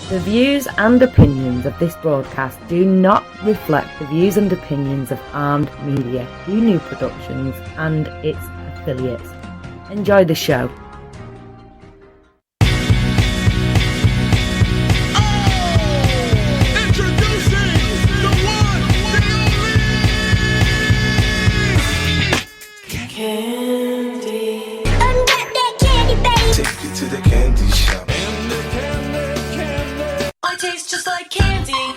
The views and opinions of this broadcast do not reflect the views and opinions of Armed Media, UNU Productions, and its affiliates. Enjoy the show. Tastes just like candy.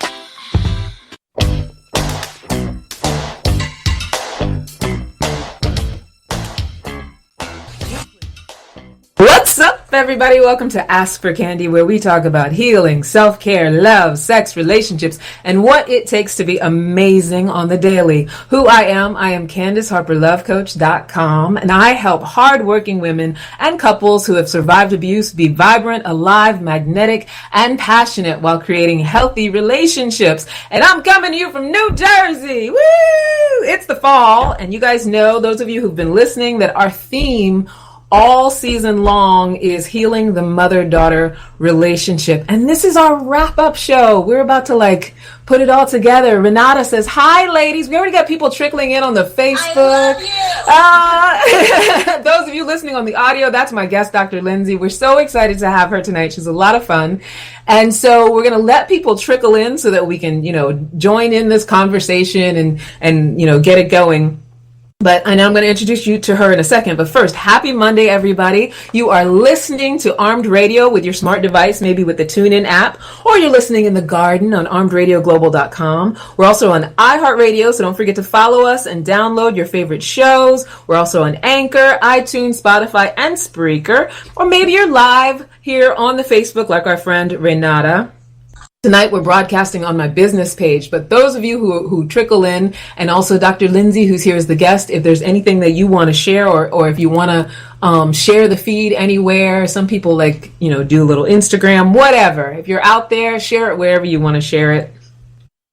What's up, everybody? Welcome to Ask for Candy, where we talk about healing, self-care, love, sex, relationships, and what it takes to be amazing on the daily. Who I am CandiceHarperLoveCoach.com, and I help hardworking women and couples who have survived abuse be vibrant, alive, magnetic, and passionate while creating healthy relationships. And I'm coming to you from New Jersey. Woo! It's the fall, and you guys know, those of you who've been listening, that our theme all season long is healing the mother-daughter relationship. And this is our wrap-up show. We're about to put it all together. Renata says, hi, ladies. We already got people trickling in on the Facebook. I love you. Those of you listening on the audio, that's my guest, Dr. Lindsay. We're so excited to have her tonight. She's a lot of fun. And so we're going to let people trickle in so that we can, join in this conversation and get it going. But I know I'm going to introduce you to her in a second. But first, happy Monday, everybody. You are listening to Armed Radio with your smart device, maybe with the TuneIn app, or you're listening in the garden on armedradioglobal.com. We're also on iHeartRadio, so don't forget to follow us and download your favorite shows. We're also on Anchor, iTunes, Spotify, and Spreaker. Or maybe you're live here on the Facebook like our friend Renata. Tonight we're broadcasting on my business page, but those of you who trickle in, and also Dr. Lindsay, who's here as the guest, if there's anything that you want to share, or if you want to share the feed anywhere, some people do a little Instagram, whatever. If you're out there, share it wherever you want to share it.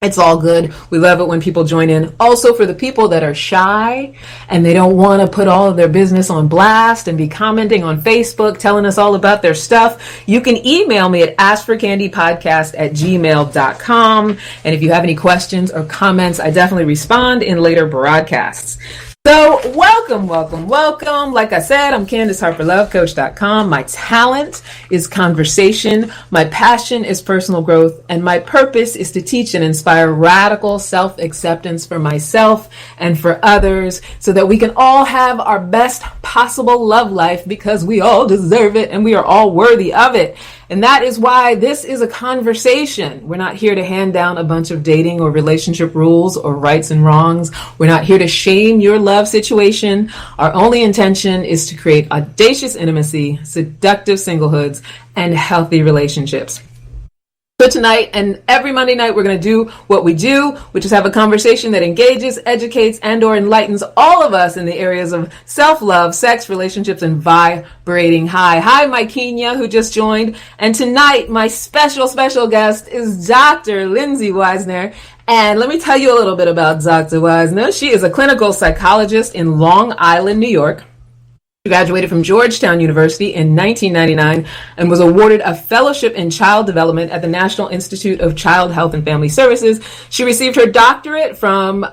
It's all good. We love it when people join in. Also, for the people that are shy and they don't want to put all of their business on blast and be commenting on Facebook, telling us all about their stuff, you can email me at askforcandypodcast@gmail.com. And if you have any questions or comments, I definitely respond in later broadcasts. So welcome. Like I said, I'm CandiceHarperLoveCoach.com. My talent is conversation. My passion is personal growth. And my purpose is to teach and inspire radical self-acceptance for myself and for others so that we can all have our best possible love life, because we all deserve it and we are all worthy of it. And that is why this is a conversation. We're not here to hand down a bunch of dating or relationship rules or rights and wrongs. We're not here to shame your love situation. Our only intention is to create audacious intimacy, seductive singlehoods, and healthy relationships. So tonight and every Monday night, we're going to do what we do, which is have a conversation that engages, educates, and or enlightens all of us in the areas of self-love, sex, relationships, and vibrating high. Hi, Mike Kenya, who just joined. And tonight, my special guest is Dr. Lindsay Weisner. And let me tell you a little bit about Dr. Weisner. She is a clinical psychologist in Long Island, New York. She graduated from Georgetown University in 1999 and was awarded a fellowship in child development at the National Institute of Child Health and Family Services. She received her doctorate from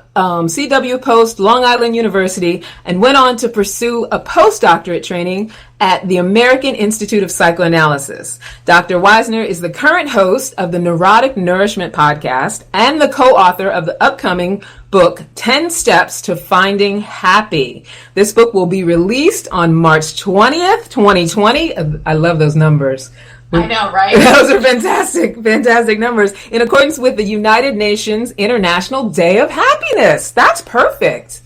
C.W. Post, Long Island University, and went on to pursue a postdoctorate training at the American Institute of Psychoanalysis. Dr. Weisner is the current host of the Neurotic Nourishment podcast and the co-author of the upcoming book, 10 Steps to Finding Happy. This book will be released on March 20th, 2020. I love those numbers. I know, right? Those are fantastic numbers. In accordance with the United Nations International Day of Happiness. That's perfect.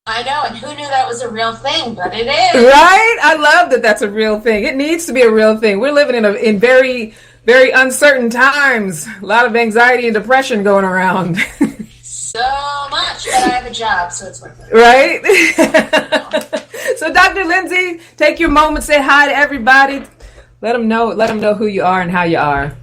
I know, and who knew that was a real thing, but it is. Right? I love that that's a real thing. It needs to be a real thing. We're living in very, very uncertain times. A lot of anxiety and depression going around. So much, but I have a job, so it's worth it. Right? So Dr. Lindsay, take your moment, say hi to everybody. Let them know who you are and how you are.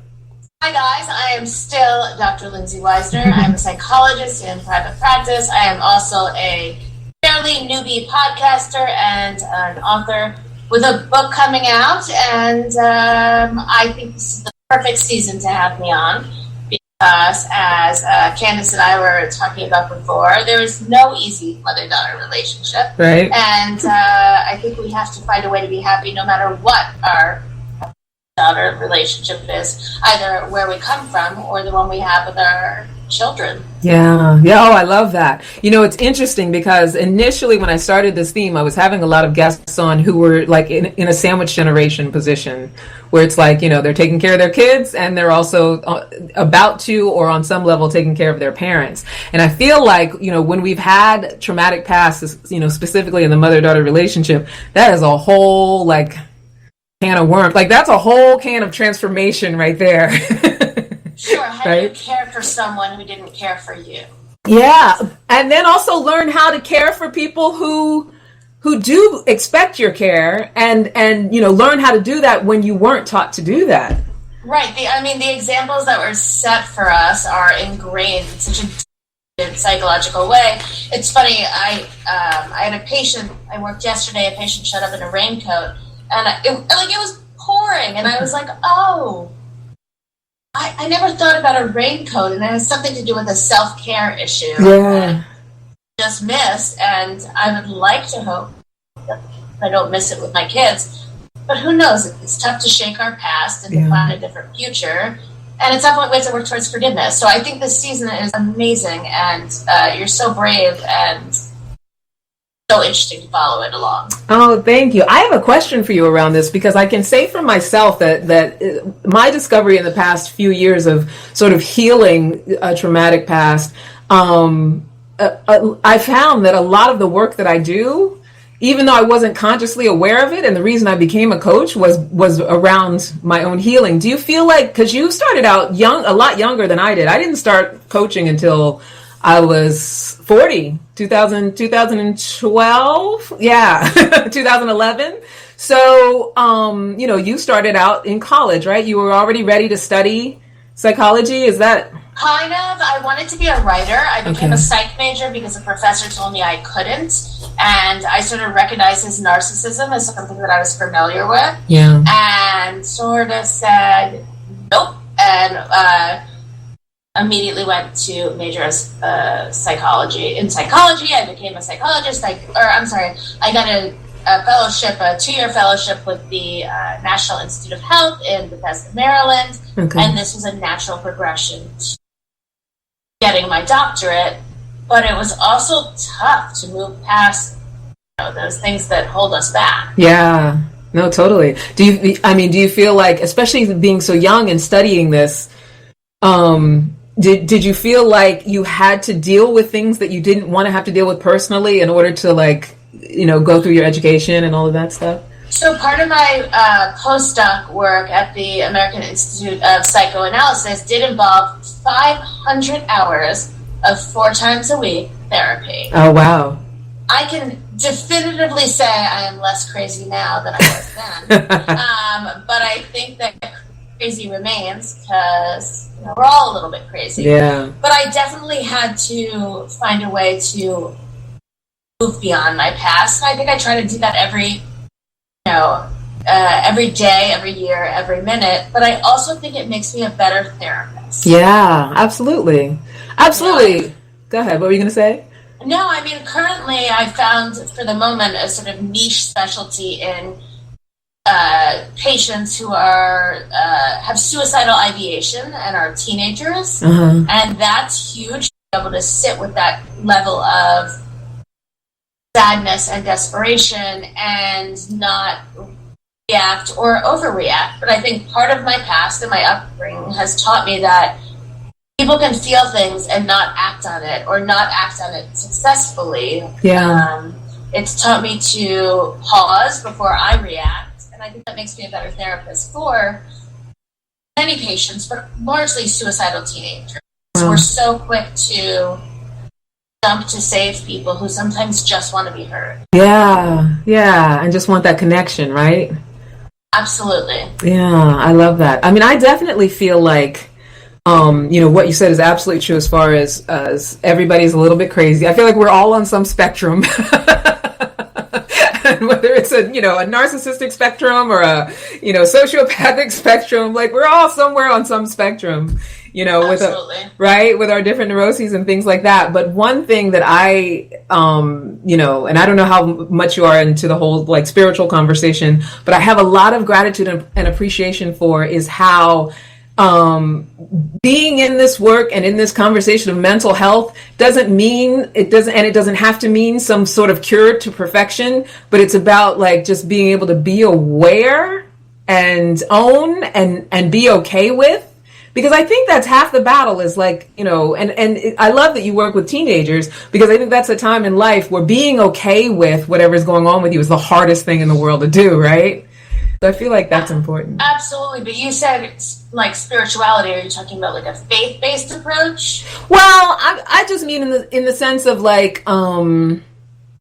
Hi guys, I am still Dr. Lindsay Weisner. I'm a psychologist in private practice. I am also a fairly newbie podcaster and an author with a book coming out, and I think this is the perfect season to have me on because, as Candace and I were talking about before, there is no easy mother-daughter relationship. Right. And I think we have to find a way to be happy no matter what our daughter relationship is, either where we come from or the one we have with our children. Yeah. Oh, I love that. It's interesting because initially when I started this theme, I was having a lot of guests on who were like in a sandwich generation position where it's like, they're taking care of their kids and they're also about to, or on some level, taking care of their parents. And I feel like, when we've had traumatic pasts, specifically in the mother-daughter relationship, that is a whole can of worms. That's a whole can of transformation right there. Sure. How right? do you care for someone who didn't care for you? Yeah. And then also learn how to care for people who do expect your care and learn how to do that when you weren't taught to do that. Right. The examples that were set for us are ingrained in such a psychological way. It's funny. I had a patient. I worked yesterday. A patient showed up in a raincoat, and it was pouring, and I was like, oh. I never thought about a raincoat, and it has something to do with a self-care issue. Yeah. Just missed, and I would like to hope that I don't miss it with my kids. But who knows? It's tough to shake our past and find a different future. And at some point, we have to work towards forgiveness. So I think this season is amazing, and you're so brave and so interesting to follow it along. Oh, thank you. I have a question for you around this because I can say for myself that my discovery in the past few years of sort of healing a traumatic past, I found that a lot of the work that I do, even though I wasn't consciously aware of it, and the reason I became a coach was around my own healing. Do you feel like, because you started out young, a lot younger than I did. I didn't start coaching until I was 40, 2012. Yeah, 2011. So, you started out in college, right? You were already ready to study psychology. Is that? Kind of. I wanted to be a writer. I became a psych major because a professor told me I couldn't. And I sort of recognized his narcissism as something that I was familiar with. Yeah. And sort of said, nope. And, immediately went to major psychology. In psychology, I became a psychologist. I got a fellowship, a 2-year fellowship with the National Institute of Health in Bethesda, Maryland. Okay. And this was a natural progression to getting my doctorate. But it was also tough to move past those things that hold us back. Yeah, no, totally. Do you feel like, especially being so young and studying this, Did you feel like you had to deal with things that you didn't want to have to deal with personally in order to go through your education and all of that stuff? So part of my postdoc work at the American Institute of Psychoanalysis did involve 500 hours of 4 times a week therapy. Oh, wow. I can definitively say I am less crazy now than I was then. But I think that crazy remains because we're all a little bit crazy. Yeah. But I definitely had to find a way to move beyond my past. And I think I try to do that every day, every year, every minute. But I also think it makes me a better therapist. Yeah, absolutely. Absolutely. Go ahead. What were you going to say? No, currently I found for the moment a sort of niche specialty in patients who are have suicidal ideation and are teenagers, and that's huge to be able to sit with that level of sadness and desperation and not react or overreact. But I think part of my past and my upbringing has taught me that people can feel things and not act on it, or not act on it successfully. Yeah. It's taught me to pause before I react. I think that makes me a better therapist for many patients, but largely suicidal teenagers. Wow. We're so quick to jump to save people who sometimes just want to be heard. Yeah, and just want that connection, right? Absolutely. Yeah, I love that. I definitely feel like, what you said is absolutely true as far as everybody's a little bit crazy. I feel like we're all on some spectrum. on, whether it's a narcissistic spectrum or a, sociopathic spectrum. Like, we're all somewhere on some spectrum, with our different neuroses and things like that. But one thing that I, and I don't know how much you are into the whole like spiritual conversation, but I have a lot of gratitude and appreciation for is how being in this work and in this conversation of mental health it doesn't have to mean some sort of cure to perfection, but it's about like just being able to be aware and own and be okay with. Because I think that's half the battle is like, and I love that you work with teenagers, because I think that's a time in life where being okay with whatever's going on with you is the hardest thing in the world to do, right? So I feel like that's important. Absolutely. But you said it's like spirituality. Are you talking about like a faith-based approach? Well, I just mean in the sense of like, I'm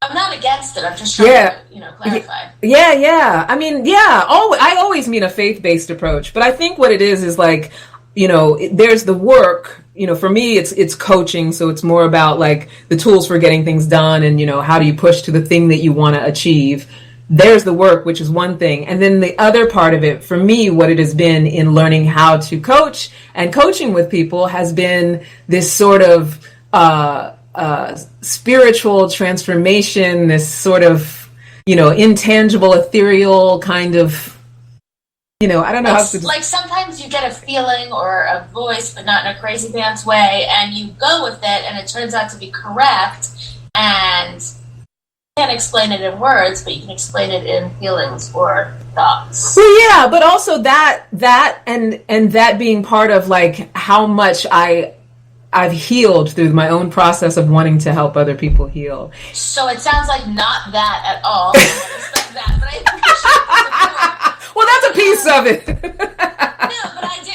not against it. I'm just trying to, clarify. Yeah. I mean, I always mean a faith-based approach, but I think what it is like, there's the work, for me, it's coaching. So it's more about like the tools for getting things done and, how do you push to the thing that you want to achieve. There's the work, which is one thing. And then the other part of it, for me, what it has been in learning how to coach and coaching with people has been this sort of spiritual transformation, this sort of, intangible, ethereal kind of, I don't know how to... Like sometimes you get a feeling or a voice, but not in a crazy pants way, and you go with it, and it turns out to be correct, and you can't explain it in words, but you can explain it in feelings or thoughts. Well, yeah, but also that and that being part of like how much I've healed through my own process of wanting to help other people heal. So it sounds like not that at all. I respect that, but I appreciate the support. Well, that's a piece of it. No, but I do.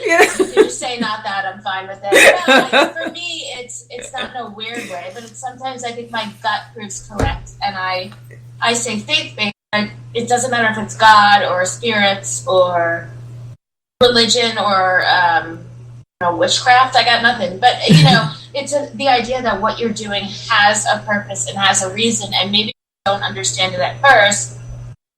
Yeah. If you just say not that, I'm fine with it. No, like, for me, it's not in a weird way, but sometimes I think my gut proves correct, and I say faith-based. It doesn't matter if it's God or spirits or religion or witchcraft. I got nothing, but it's the idea that what you're doing has a purpose and has a reason, and maybe you don't understand it at first,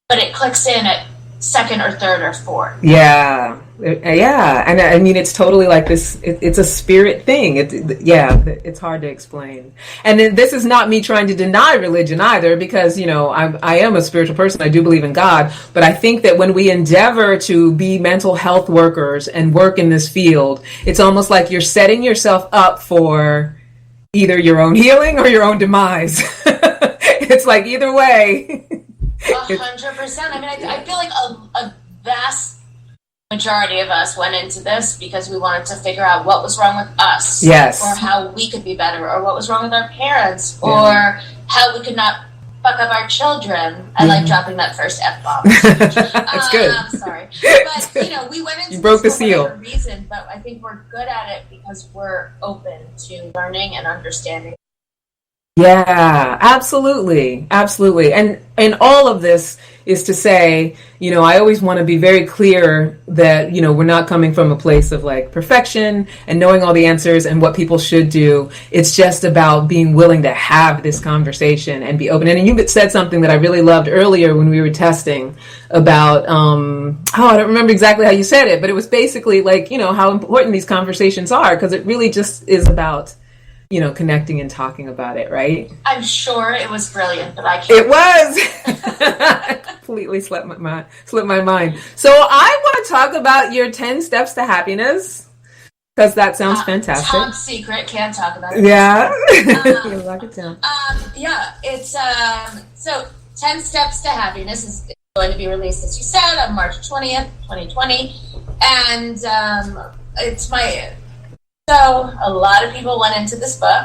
but it clicks in at second or third or fourth. Yeah. And I mean, it's totally like this. It's a spirit thing. It's hard to explain. And this is not me trying to deny religion either, because, I am a spiritual person. I do believe in God. But I think that when we endeavor to be mental health workers and work in this field, it's almost like you're setting yourself up for either your own healing or your own demise. It's like either way. 100%. I mean, I feel like a vast majority of us went into this because we wanted to figure out what was wrong with us. Yes. Or how we could be better, or what was wrong with our parents, or how we could not fuck up our children. I like dropping that first F-bomb. That's good. I'm sorry. But, we went into you broke this the for seal. whatever reason, but I think we're good at it because we're open to learning and understanding. Yeah, absolutely. And all of this is to say, I always want to be very clear that, we're not coming from a place of like perfection and knowing all the answers and what people should do. It's just about being willing to have this conversation and be open. And you said something that I really loved earlier when we were testing about, I don't remember exactly how you said it, but it was basically like, how important these conversations are, because it really just is about connecting and talking about it, right? I'm sure it was brilliant, but I can't. It was! Completely slipped my mind. So I want to talk about your 10 steps to happiness, because that sounds fantastic. Top secret, can't talk about it. Yeah. Lock it down. It's, so 10 Steps to Happiness is going to be released, as you said, on March 20th, 2020. And So a lot of people went into this book.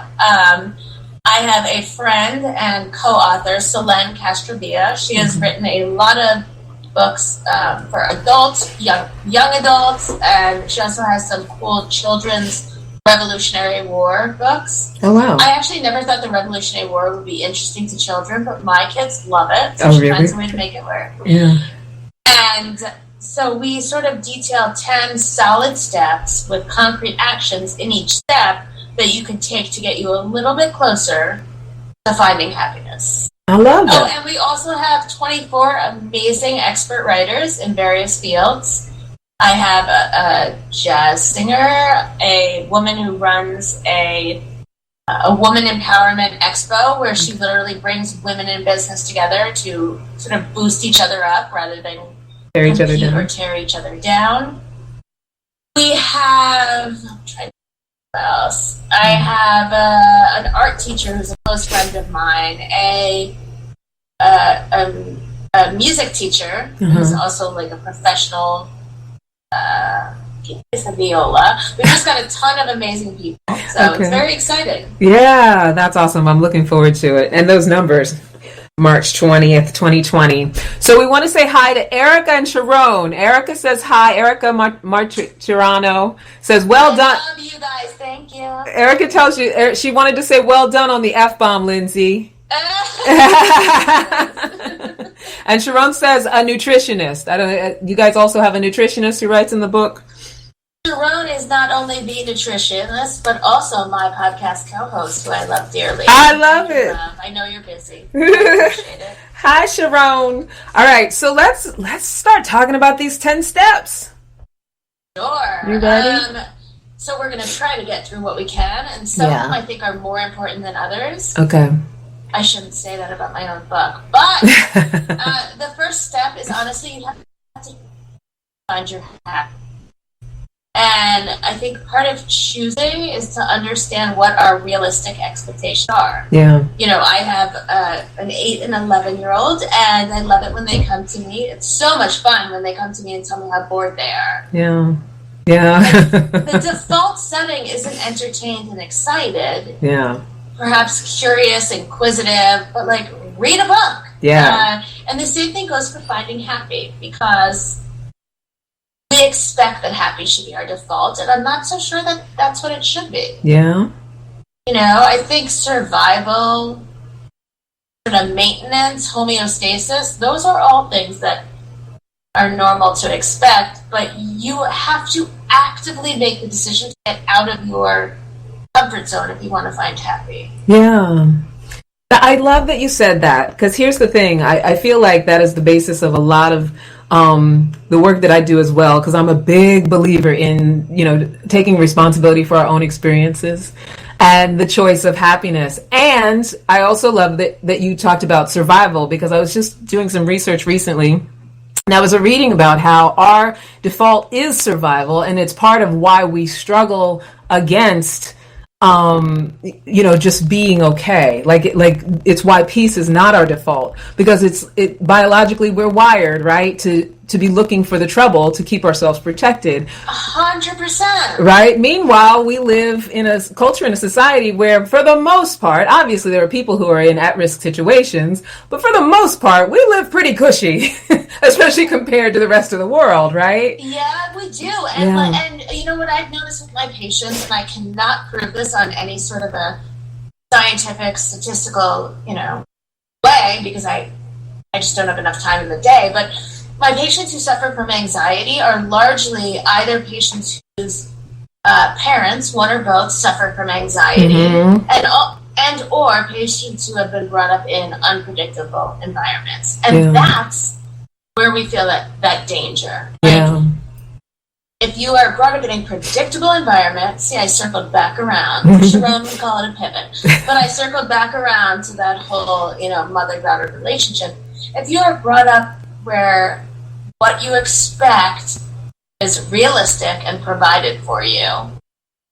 I have a friend and co-author, Selene Castrovia. She has written a lot of books for adults, young adults, and she also has some cool children's Revolutionary War books. Oh, wow. I actually never thought the Revolutionary War would be interesting to children, but my kids love it. So oh, she really? finds a way to make it work. Yeah. And so we sort of detail 10 solid steps with concrete actions in each step that you could take to get you a little bit closer to finding happiness. I love Oh, that. and we also have 24 amazing expert writers in various fields. I have a jazz singer, a woman who runs a woman empowerment expo where she literally brings women in business together to sort of boost each other up rather than Tear each other compete down. or tear each other down. We have, I'm trying to think what else. I have an art teacher who's a close friend of mine, a music teacher who's also like a professional. He plays the viola. We've just got a ton of amazing people, so it's very exciting. Yeah, that's awesome. I'm looking forward to it. And those numbers, March 20th, 2020. So we want to say hi to Erica and Sharon. Erica says hi. Erica Martirano says, well done. I love you guys. Thank you. Erica tells you she wanted to say, well done on the F-bomb, Lindsay. And Sharon says, a nutritionist. I don't. You guys also have a nutritionist who writes in the book? Sharon is not only the nutritionist, but also my podcast co-host, who I love dearly. I love it. I know you're busy. I appreciate it. Hi, Sharon. All right, so let's start talking about these 10 steps. Sure. You ready? So we're going to try to get through what we can, and some of them I think are more important than others. Okay. I shouldn't say that about my own book, but the first step is honestly you have to find your happy. And I think part of choosing is to understand what our realistic expectations are. Yeah. You know, I have an 8 and 11-year-old, and I love it when they come to me. It's so much fun when they come to me and tell me how bored they are. Yeah. Yeah. The default setting isn't entertained and excited. Yeah. Perhaps curious, inquisitive, but like read a book. Yeah. And the same thing goes for finding happy, because we expect that happy should be our default, and I'm not so sure that that's what it should be. Yeah. You know, I think survival, sort of maintenance, homeostasis, those are all things that are normal to expect, but you have to actively make the decision to get out of your comfort zone if you want to find happy. Yeah. I love that you said that, because here's the thing. I feel like that is the basis of a lot of the work that I do as well, because I'm a big believer in, you know, taking responsibility for our own experiences and the choice of happiness. And I also love that you talked about survival, because I was just doing some research recently. And I was reading about how our default is survival, and it's part of why we struggle against you know, just being okay. Like it's why peace is not our default, because biologically we're wired, right, to be looking for the trouble to keep ourselves protected. 100%. Right? Meanwhile, we live in a culture, in a society where, for the most part, obviously there are people who are in at-risk situations, but for the most part, we live pretty cushy, especially compared to the rest of the world, right? Yeah, we do. And you know what I've noticed with my patients, and I cannot prove this on any sort of a scientific, statistical, you know, way, because I just don't have enough time in the day, but my patients who suffer from anxiety are largely either patients whose parents, one or both, suffer from anxiety, and or patients who have been brought up in unpredictable environments. And that's where we feel that danger. Yeah. If you are brought up in a predictable environment, see, I circled back around. Sharon would call it a pivot. But I circled back around to that whole, you know, mother-daughter relationship. If you are brought up where what you expect is realistic and provided for you,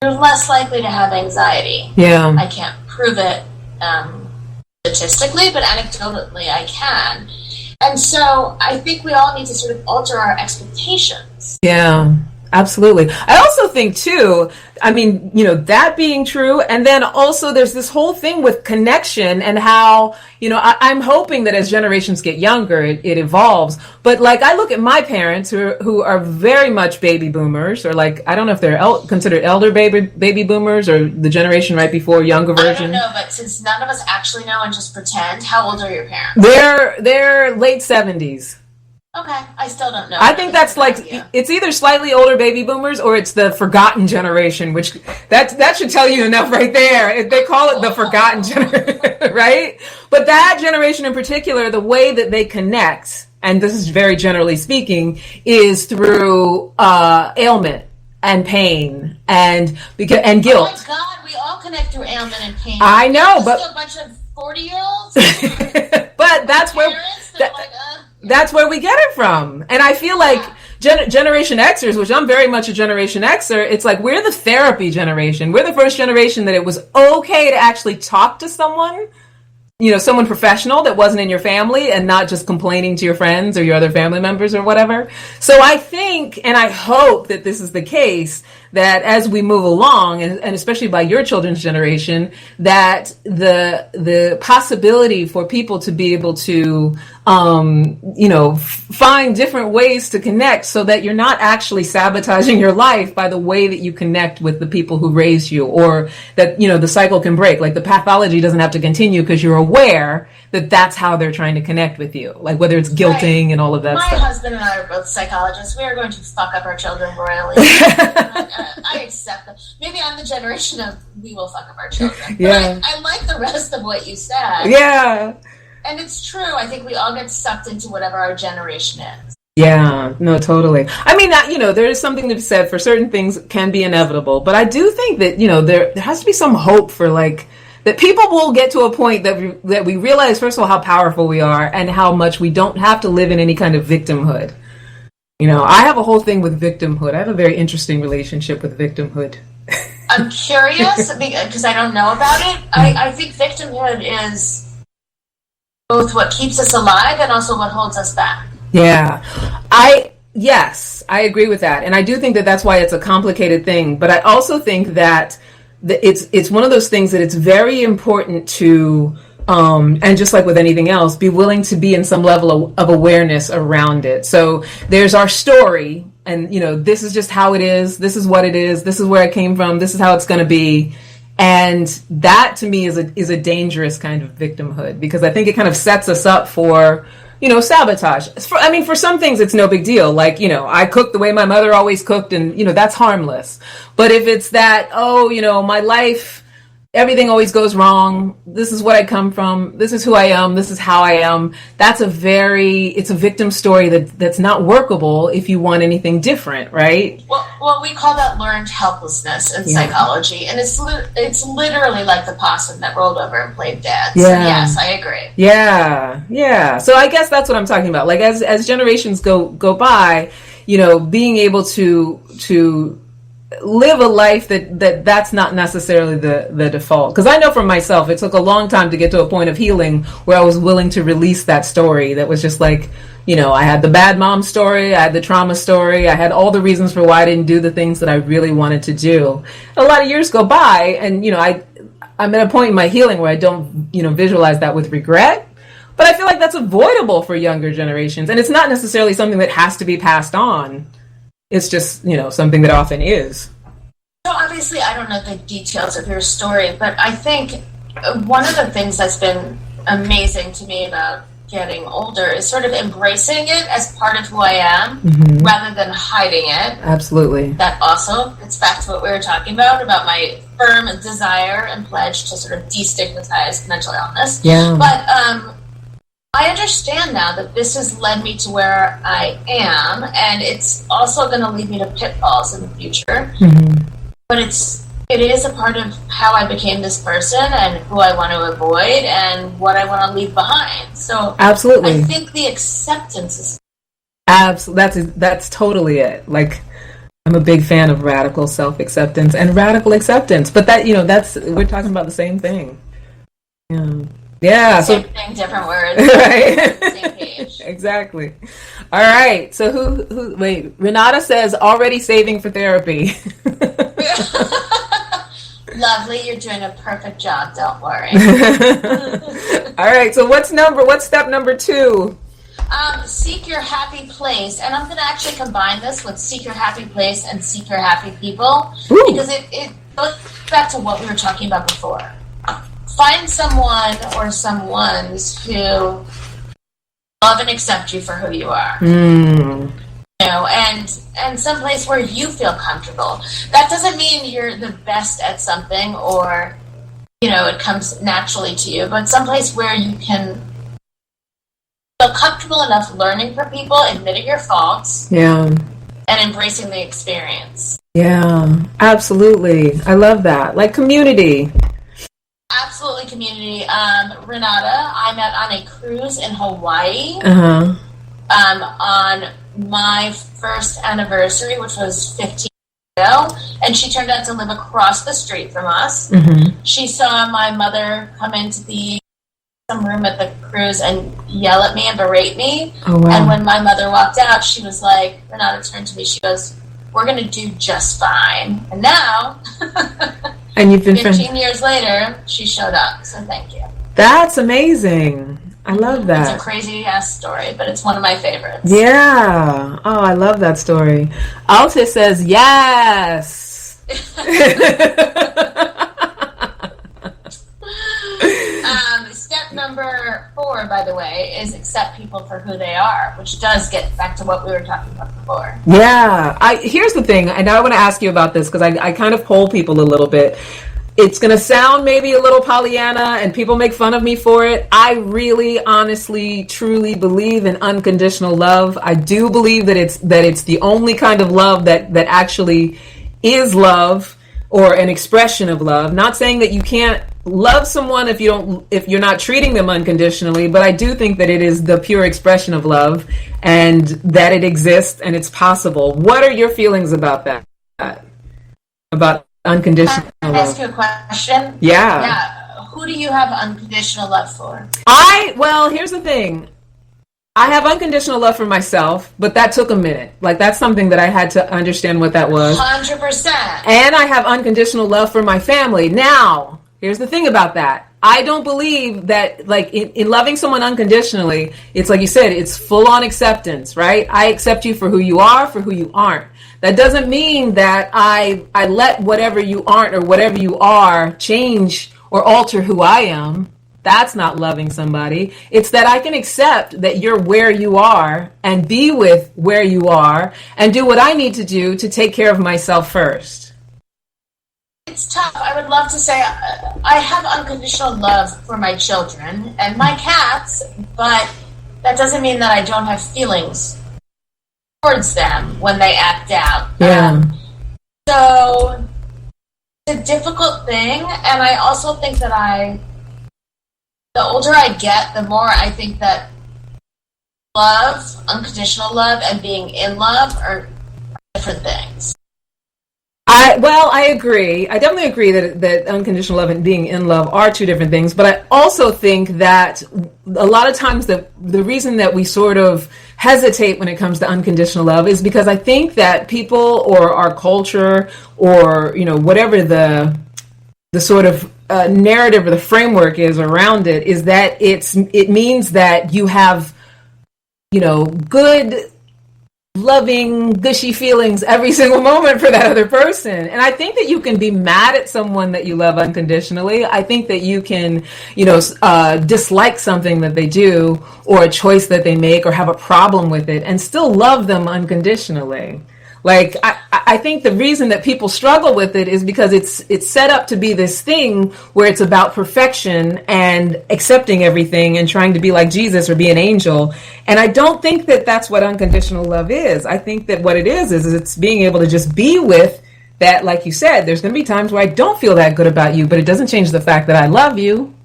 you're less likely to have anxiety. Yeah. I can't prove it statistically, but anecdotally I can. And so I think we all need to sort of alter our expectations. Yeah. Absolutely. I also think too, I mean, you know, that being true, and then also there's this whole thing with connection and how, you know, I'm hoping that as generations get younger, it evolves. But like, I look at my parents who are very much baby boomers, or like, I don't know if they're considered elder baby boomers or the generation right before, younger version. I don't know, but since none of us actually know and just pretend, how old are your parents? They're late 70s. Okay, I still don't know. I think that's like, it's either slightly older baby boomers or it's the forgotten generation, which that should tell you enough right there. They call it the forgotten generation, right? But that generation in particular, the way that they connect, and this is very generally speaking, is through ailment and pain and guilt. Oh my God, we all connect through ailment and pain. I know, but still a bunch of 40-year-olds. But that's where that's where we get it from. And I feel like Generation Xers, which I'm very much a Generation Xer, it's like we're the therapy generation. We're the first generation that it was okay to actually talk to someone, someone professional that wasn't in your family and not just complaining to your friends or your other family members or whatever. So I think, and I hope that this is the case, that as we move along, and especially by your children's generation, that the possibility for people to be able to, find different ways to connect so that you're not actually sabotaging your life by the way that you connect with the people who raised you, or that, the cycle can break. Like the pathology doesn't have to continue because you're aware that that's how they're trying to connect with you. Like whether it's guilting and all of that stuff. My husband and I are both psychologists. We are going to fuck up our children royally. I accept them. Maybe I'm the generation of we will fuck up our children. Yeah. But I like the rest of what you said. Yeah. And it's true. I think we all get sucked into whatever our generation is. Yeah, no, totally. I mean, there is something to be said for certain things can be inevitable, but I do think that, there has to be some hope for that people will get to a point that we realize, first of all, how powerful we are and how much we don't have to live in any kind of victimhood. I have a whole thing with victimhood. I have a very interesting relationship with victimhood. I'm curious because I don't know about it. I think victimhood is both what keeps us alive and also what holds us back. Yeah. Yes, I agree with that. And I do think that that's why it's a complicated thing. But I also think that it's one of those things that it's very important to, and just like with anything else, be willing to be in some level of awareness around it. So there's our story, and this is just how it is. This is what it is. This is where I came from. This is how it's going to be. And that to me is a dangerous kind of victimhood, because I think it kind of sets us up for, sabotage. For some things it's no big deal. Like, I cook the way my mother always cooked and, that's harmless. But if it's that, my life, everything always goes wrong. This is what I come from. This is who I am. This is how I am. It's a victim story that's not workable if you want anything different, right? Well, we call that learned helplessness in psychology. And it's literally like the possum that rolled over and played dead. Yeah. So yes, I agree. Yeah. Yeah. So I guess that's what I'm talking about. Like as generations go by, being able to live a life that's not necessarily the default. Because I know for myself, it took a long time to get to a point of healing where I was willing to release that story that was just like, I had the bad mom story, I had the trauma story, I had all the reasons for why I didn't do the things that I really wanted to do. A lot of years go by, and I'm at a point in my healing where I don't visualize that with regret. But I feel like that's avoidable for younger generations, and it's not necessarily something that has to be passed on. It's just, something that often is. So obviously, I don't know the details of your story, but I think one of the things that's been amazing to me about getting older is sort of embracing it as part of who I am, rather than hiding it. Absolutely. That also gets back to what we were talking about my firm desire and pledge to sort of destigmatize mental illness. Yeah. But I understand now that this has led me to where I am, and it's also going to lead me to pitfalls in the future. But it is a part of how I became this person and who I want to avoid and what I want to leave behind. So absolutely, I think the acceptance is that's totally it. Like, I'm a big fan of radical self-acceptance and radical acceptance, but we're talking about the same thing. Yeah. Same thing, different words. Right. Same page. Exactly. All right. So who? Wait. Renata says already saving for therapy. Lovely. You're doing a perfect job. Don't worry. All right. So what's step number 2? Seek your happy place. And I'm going to actually combine this with seek your happy place and seek your happy people. Ooh. Because it goes back to what we were talking about before. Find someone or someones who love and accept you for who you are. Mm. You know, and someplace where you feel comfortable. That doesn't mean you're the best at something or, you know, it comes naturally to you, but someplace where you can feel comfortable enough learning from people, admitting your faults, Yeah. and embracing the experience. Yeah, absolutely. I love that. Like community. Absolutely, community. Renata, I met on a cruise in Hawaii. Uh-huh. On my first anniversary, which was 15 years ago, and she turned out to live across the street from us. Mm-hmm. She saw my mother come into some room at the cruise and yell at me and berate me. Oh, wow. And when my mother walked out, she was like, Renata turned to me, she goes, "We're going to do just fine." And now, And you've been 15 years later, she showed up. So thank you. That's amazing. I love that. It's a crazy ass story, but it's one of my favorites. Yeah. Oh, I love that story. Alta says yes. Step number 4, by the way, is accept people for who they are, which does get back to what we were talking about before. Yeah. Here's the thing, and I want to ask you about this because I kind of poll people a little bit. It's going to sound maybe a little Pollyanna and people make fun of me for it. I really, honestly, truly believe in unconditional love. I do believe that it's the only kind of love that actually is love or an expression of love. Not saying that you can't love someone if you're not treating them unconditionally, but I do think that it is the pure expression of love and that it exists and it's possible. What are your feelings about that? About unconditional Can I ask you a question? Yeah. Yeah. Who do you have unconditional love for? Well, here's the thing. I have unconditional love for myself, but that took a minute. Like, that's something that I had to understand what that was. 100%. And I have unconditional love for my family. Now, here's the thing about that. I don't believe that, like, in loving someone unconditionally, it's like you said, it's full-on acceptance, right? I accept you for who you are, for who you aren't. That doesn't mean that I let whatever you aren't or whatever you are change or alter who I am. That's not loving somebody. It's that I can accept that you're where you are and be with where you are and do what I need to do to take care of myself first. It's tough. I would love to say I have unconditional love for my children and my cats, but that doesn't mean that I don't have feelings towards them when they act out. Yeah. So it's a difficult thing, and I also think that the older I get, the more I think that love, unconditional love, and being in love are different things. I agree. I definitely agree that unconditional love and being in love are two different things. But I also think that a lot of times the reason that we sort of hesitate when it comes to unconditional love is because I think that people or our culture or, you know, whatever the sort of narrative or the framework is around it is that it means that you have, you know, good, loving, gushy feelings every single moment for that other person. And I think that you can be mad at someone that you love unconditionally. I think that you can, you know, dislike something that they do or a choice that they make or have a problem with it and still love them unconditionally. Like, I think the reason that people struggle with it is because it's set up to be this thing where it's about perfection and accepting everything and trying to be like Jesus or be an angel. And I don't think that that's what unconditional love is. I think that what it is it's being able to just be with that, like you said, there's going to be times where I don't feel that good about you, but it doesn't change the fact that I love you.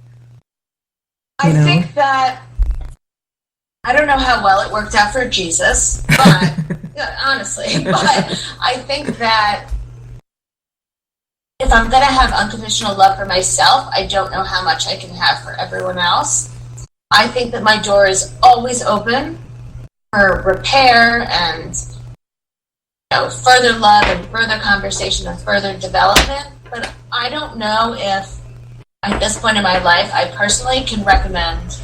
I think that, I don't know how well it worked out for Jesus, but honestly, but I think that if I'm going to have unconditional love for myself, I don't know how much I can have for everyone else. I think that my door is always open for repair and, you know, further love and further conversation and further development. But I don't know if at this point in my life I personally can recommend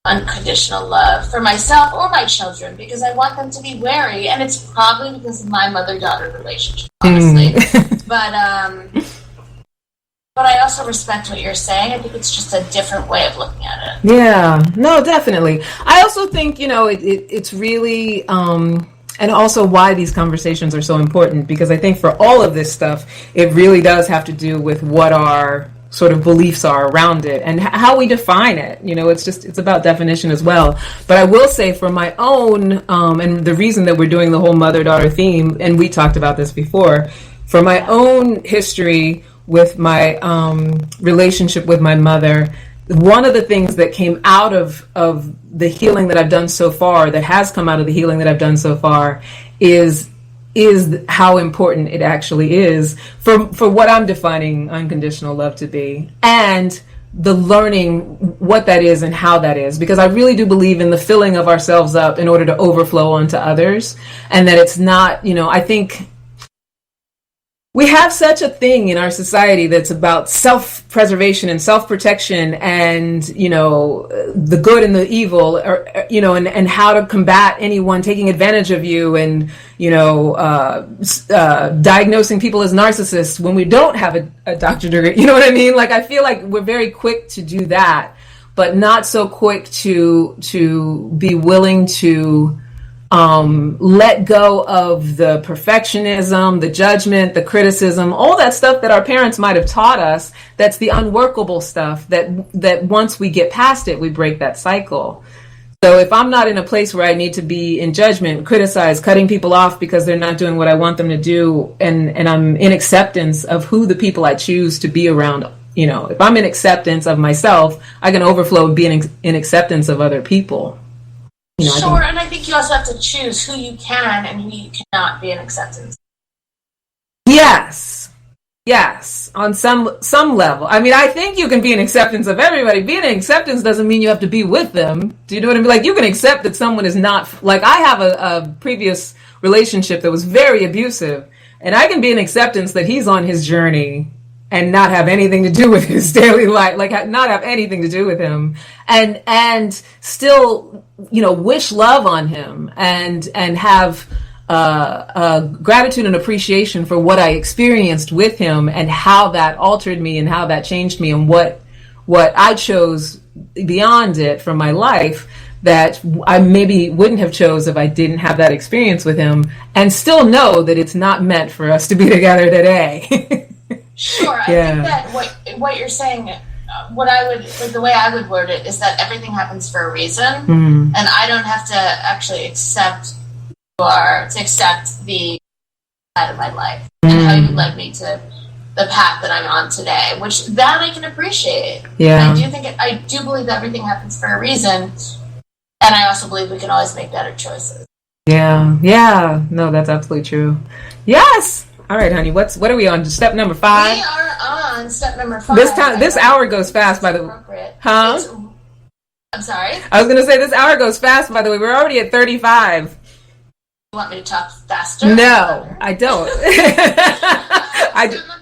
unconditional love for myself or my children because I want them to be wary, and it's probably because of my mother-daughter relationship, honestly. But but I also respect what you're saying. I think it's just a different way of looking at it. Yeah, no, definitely. I also think, it's really, and also why these conversations are so important, because I think for all of this stuff, it really does have to do with what our sort of beliefs are around it and how we define it. It's about definition as well. But I will say for my own, and the reason that we're doing the whole mother-daughter theme, and we talked about this before, for my own history with my relationship with my mother, one of the things that came out of the healing that I've done so far, that has come out of the healing that I've done so far, is how important it actually is for what I'm defining unconditional love to be, and the learning what that is and how that is, because I really do believe in the filling of ourselves up in order to overflow onto others, and that it's not, I think we have such a thing in our society that's about self-preservation and self-protection and, the good and the evil, or, and how to combat anyone taking advantage of you, and, diagnosing people as narcissists when we don't have a doctorate degree. You know what I mean? Like, I feel like we're very quick to do that, but not so quick to be willing to let go of the perfectionism, the judgment, the criticism, all that stuff that our parents might have taught us. That's the unworkable stuff that once we get past it, we break that cycle. So if I'm not in a place where I need to be in judgment, criticize, cutting people off because they're not doing what I want them to do, and I'm in acceptance of who the people I choose to be around, if I'm in acceptance of myself, I can overflow and be in acceptance of other people. Sure, and I think you also have to choose who you can and who you cannot be in acceptance. Yes, on some level. I mean, I think you can be in acceptance of everybody. Being in acceptance doesn't mean you have to be with them. Do you know what I mean? Like, you can accept that someone is not, like, I have a previous relationship that was very abusive, and I can be in acceptance that he's on his journey and not have anything to do with his daily life, like not have anything to do with him, and still, wish love on him, and have gratitude and appreciation for what I experienced with him, and how that altered me, and how that changed me, and what I chose beyond it from my life that I maybe wouldn't have chose if I didn't have that experience with him, and still know that it's not meant for us to be together today. Sure, I think that what you're saying, the way I would word it is that everything happens for a reason, and I don't have to actually accept the side of my life and how you led me to the path that I'm on today, which that I can appreciate. Yeah, I do believe that everything happens for a reason, and I also believe we can always make better choices. Yeah, no, that's absolutely true. Yes. All right, honey. What are we on? Step number 5. We are on step number 5. This hour goes fast, by the way. Huh? I'm sorry. I was going to say this hour goes fast. By the way, we're already at 35. You want me to talk faster? No, I don't.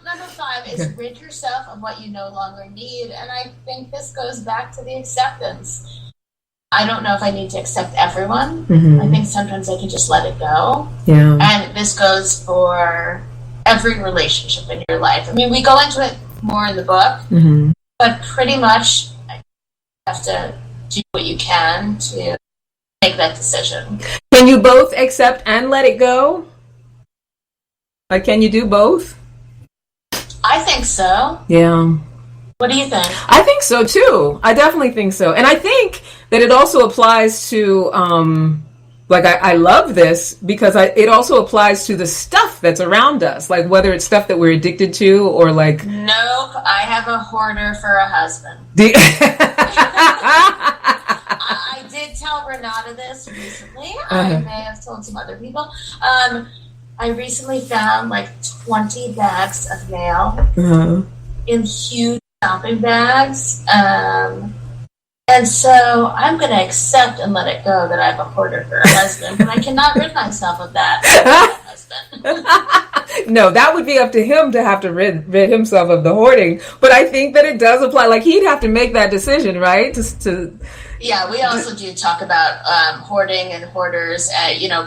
Number 5 is rid yourself of what you no longer need, and I think this goes back to the acceptance. I don't know if I need to accept everyone. I think sometimes I can just let it go. Yeah. And this goes for every relationship in your life. I mean, we go into it more in the book, but pretty much you have to do what you can to make that decision. Can you both accept and let it go? Like, can you do both? I think so. Yeah. What do you think? I think so too. I definitely think so. And I think that it also applies to, I love this because it also applies to the stuff that's around us, like whether it's stuff that we're addicted to or like... Nope, I have a hoarder for a husband. I did tell Renata this recently. I may have told some other people. I recently found like 20 bags of mail in huge shopping bags. And so I'm going to accept and let it go that I have a hoarder for a husband, but I cannot rid myself of that husband. No, that would be up to him to have to rid himself of the hoarding. But I think that it does apply. Like, he'd have to make that decision, right? Yeah, we also do talk about hoarding and hoarders,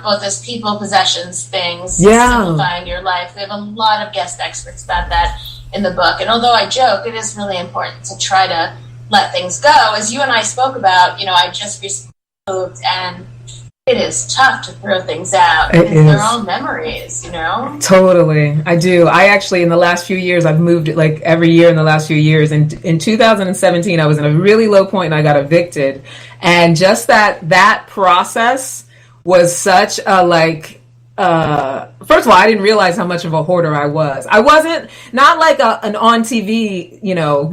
both as people, possessions, things, simplifying your life. We have a lot of guest experts about that. in the book. And although I joke, it is really important to try to let things go. As you and I spoke about, I just recently moved, and it is tough to throw things out because they're all memories, Totally. I do. I actually, in the last few years, I've moved like every year in the last few years. And in 2017, I was in a really low point and I got evicted. And just that process was such a first of all, I didn't realize how much of a hoarder I was. I wasn't not like an on TV,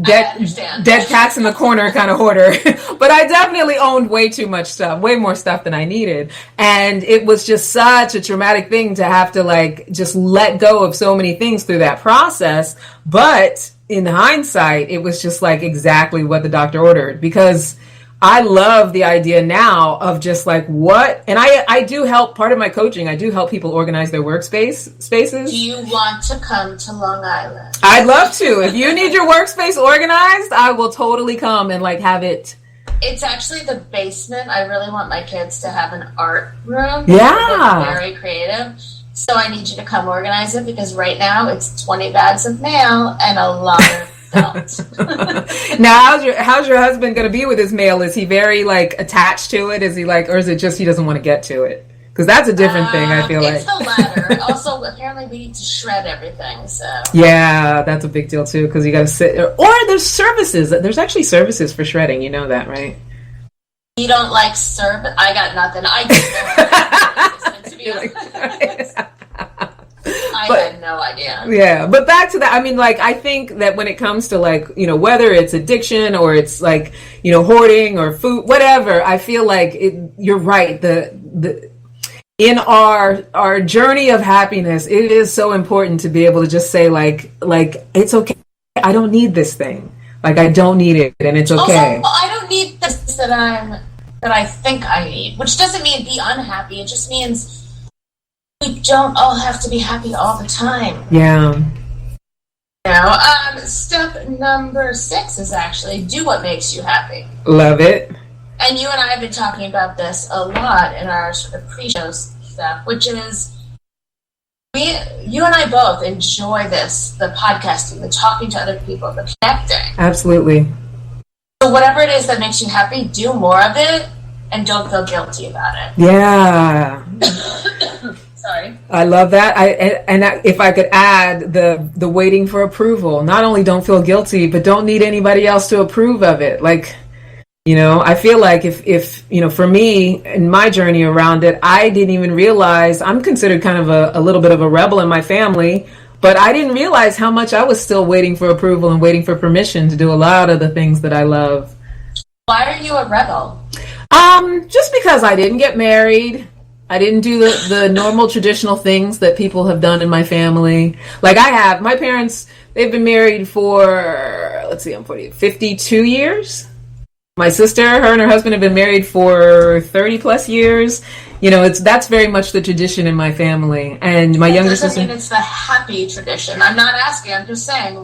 dead cats in the corner kind of hoarder, but I definitely owned way too much stuff, way more stuff than I needed. And it was just such a traumatic thing to have to just let go of so many things through that process. But in hindsight, it was just exactly what the doctor ordered, because I love the idea now of just what, and I do help, part of my coaching, I do help people organize their spaces. Do you want to come to Long Island? I'd love to. If you need your workspace organized, I will totally come and have it. It's actually the basement. I really want my kids to have an art room. Yeah. They're very creative. So I need you to come organize it, because right now it's 20 bags of mail and a lot of Now, how's your husband going to be with his mail? Is he very attached to it? Is he or is it just he doesn't want to get to it? Because that's a different thing. I feel it's the latter. Also, apparently we need to shred everything. So yeah, that's a big deal too. Because you got to sit, or there's services. There's actually services for shredding. You know that, right? You don't like service? I got nothing. I just to be honest. I had no idea. Yeah, but back to that, I think that when it comes to whether it's addiction or it's hoarding or food, whatever, I feel you're right. The in our journey of happiness, it is so important to be able to just say it's okay. I don't need this thing. I don't need it, and it's okay. Also, I don't need this that I think I need, which doesn't mean be unhappy. It just means we don't all have to be happy all the time. Yeah. Step number 6 is actually do what makes you happy. Love it. And you and I have been talking about this a lot in our sort of pre-show stuff, which is you and I both enjoy the podcasting, the talking to other people, the connecting. Absolutely. So whatever it is that makes you happy, do more of it and don't feel guilty about it. Yeah. Sorry. I love that. If I could add the waiting for approval, not only don't feel guilty, but don't need anybody else to approve of it. I feel if for me in my journey around it, I didn't even realize I'm considered kind of a little bit of a rebel in my family, but I didn't realize how much I was still waiting for approval and waiting for permission to do a lot of the things that I love. Why are you a rebel? Just because I didn't get married. I didn't do the normal traditional things that people have done in my family. My parents, they've been married for, I'm 52 years. My sister, her and her husband have been married for 30 plus years. That's very much the tradition in my family. And my younger sister. I mean, it's the happy tradition. I'm not asking. I'm just saying,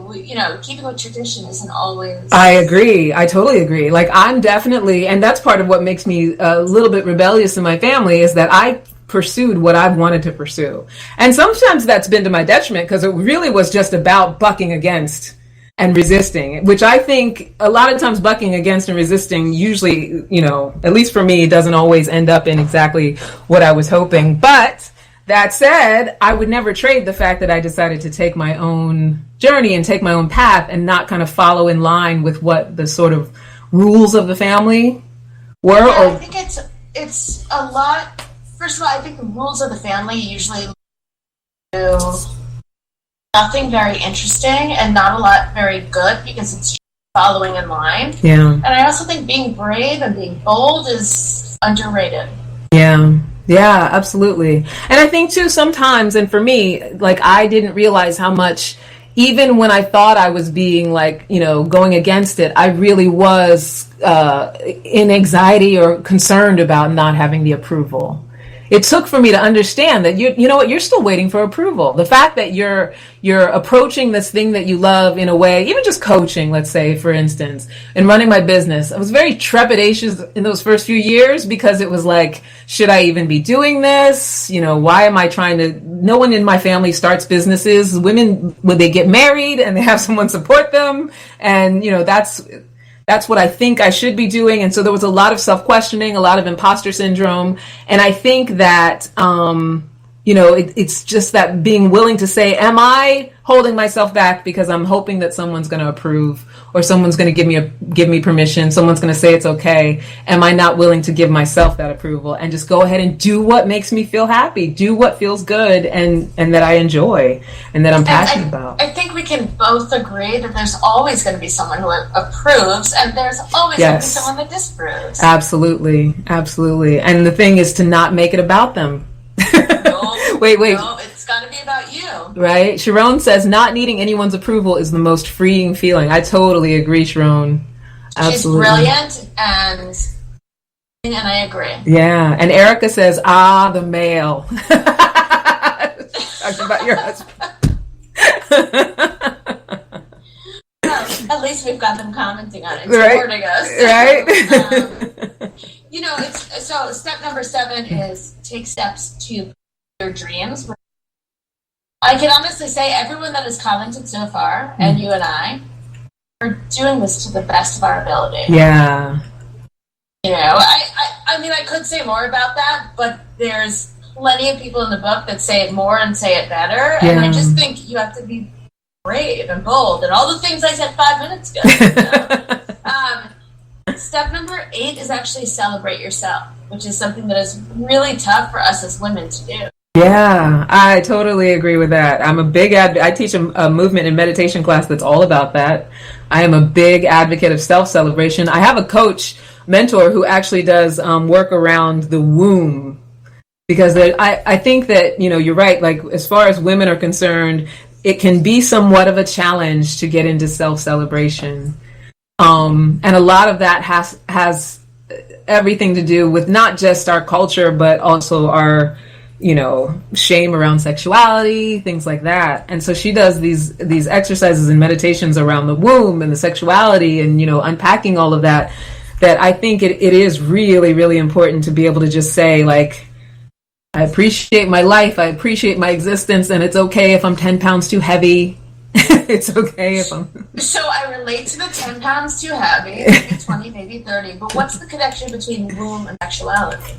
keeping with tradition isn't always. I agree. I totally agree. I'm definitely, and that's part of what makes me a little bit rebellious in my family, is that I pursued what I've wanted to pursue. And sometimes that's been to my detriment, because it really was just about bucking against and resisting, which I think a lot of times bucking against and resisting usually, at least for me, doesn't always end up in exactly what I was hoping. But that said, I would never trade the fact that I decided to take my own journey and take my own path and not kind of follow in line with what the sort of rules of the family were. Yeah, I think it's a lot. First of all, I think the rules of the family usually do nothing very interesting and not a lot very good, because it's following in line. Yeah. And I also think being brave and being bold is underrated. Yeah. Yeah, absolutely. And I think too, sometimes, and for me, I didn't realize how much, even when I thought I was being going against it, I really was in anxiety or concerned about not having the approval. it took for me to understand that you know what, you're still waiting for approval. The fact that you're approaching this thing that you love in a way, even just coaching, let's say, for instance, and running my business, I was very trepidatious in those first few years because it was like, should I even be doing this? You know, why am I trying to, no one in my family starts businesses. Women, when they get married and they have someone support them, and you know, that's what I think I should be doing. And so there was a lot of self-questioning, a lot of imposter syndrome. And I think that, you know, it's just that being willing to say, am I holding myself back because I'm hoping that someone's going to approve, or someone's going to give me permission, someone's going to say it's okay? Am I not willing to give myself that approval and just go ahead and do what makes me feel happy, do what feels good and that I enjoy and that I'm passionate about? I think we can both agree that there's always going to be someone who approves, and there's always going to be someone that disapproves. Absolutely. Absolutely. And the thing is to not make it about them. Wait. No, it's got to be about you. Right? Sharon says not needing anyone's approval is the most freeing feeling. I totally agree, Sharon. Absolutely. She's brilliant, and I agree. Yeah. And Erica says, the male. Talking about your husband. Well, at least we've got them commenting on it, supporting us. Right? You know, so step number 7 is take steps to your dreams. I can honestly say everyone that has commented so far, and you and I, are doing this to the best of our ability. Yeah. You know, I mean, I could say more about that, but there's plenty of people in the book that say it more and say it better, and I just think you have to be brave and bold and all the things I said 5 minutes ago. Step number 8 is actually celebrate yourself, which is something that is really tough for us as women to do. Yeah, I totally agree with that. I'm a big I teach a movement and meditation class that's all about that. I am a big advocate of self-celebration. I have a coach, mentor, who actually does work around the womb, because I think that, you know, you're right. Like, as far as women are concerned, it can be somewhat of a challenge to get into self-celebration. And a lot of that has everything to do with not just our culture, but also our, you know, shame around sexuality, things like that. And so she does these exercises and meditations around the womb and the sexuality and, you know, unpacking all of that I think it is really, really important to be able to just say, like, I appreciate my life, I appreciate my existence, and it's okay if I'm 10 pounds too heavy. It's okay if I'm... So I relate to the 10 pounds too heavy, maybe 20, maybe 30, but what's the connection between womb and sexuality?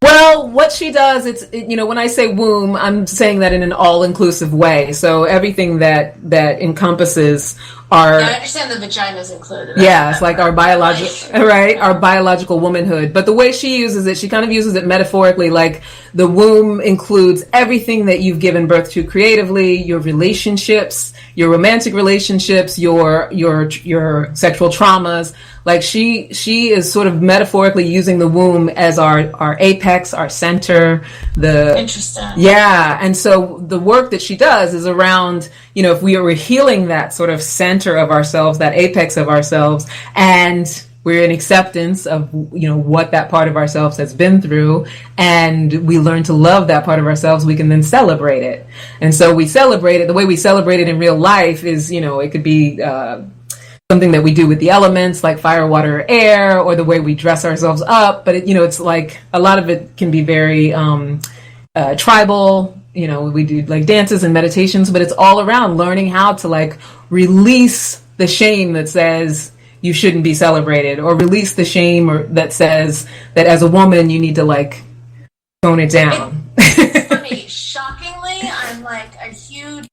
Well, what she does, you know, when I say womb, I'm saying that in an all-inclusive way. So everything that encompasses our... Yeah, I understand the vagina is included. Yeah, it's like our biological, right? Our biological womanhood. But the way she uses it, she kind of uses it metaphorically, like the womb includes everything that you've given birth to creatively, your relationships, your romantic relationships, your sexual traumas. Like she is sort of metaphorically using the womb as our apex, our center. Interesting. Yeah, and so the work that she does is around, you know, if we are healing that sort of center of ourselves, that apex of ourselves, and we're in acceptance of, you know, what that part of ourselves has been through, and we learn to love that part of ourselves, we can then celebrate it. And so we celebrate it. The way we celebrate it in real life is, you know, it could be something that we do with the elements, like fire, water, air, or the way we dress ourselves up. But it, you know, it's like a lot of it can be very tribal. You know, we do like dances and meditations, but it's all around learning how to like release the shame that says you shouldn't be celebrated, or release the shame that says that as a woman you need to like tone it down. It's funny. Shockingly, I'm like a huge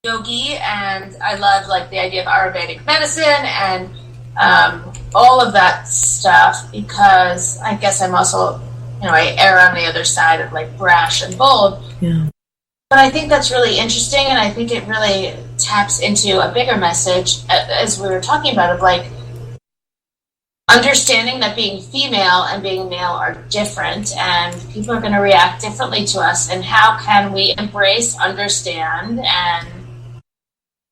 yogi, and I love like the idea of Ayurvedic medicine and all of that stuff, because I guess I'm also, you know, I err on the other side of like brash and bold. Yeah. But I think that's really interesting, and I think it really taps into a bigger message, as we were talking about, of like understanding that being female and being male are different, and people are going to react differently to us, and how can we embrace, understand, and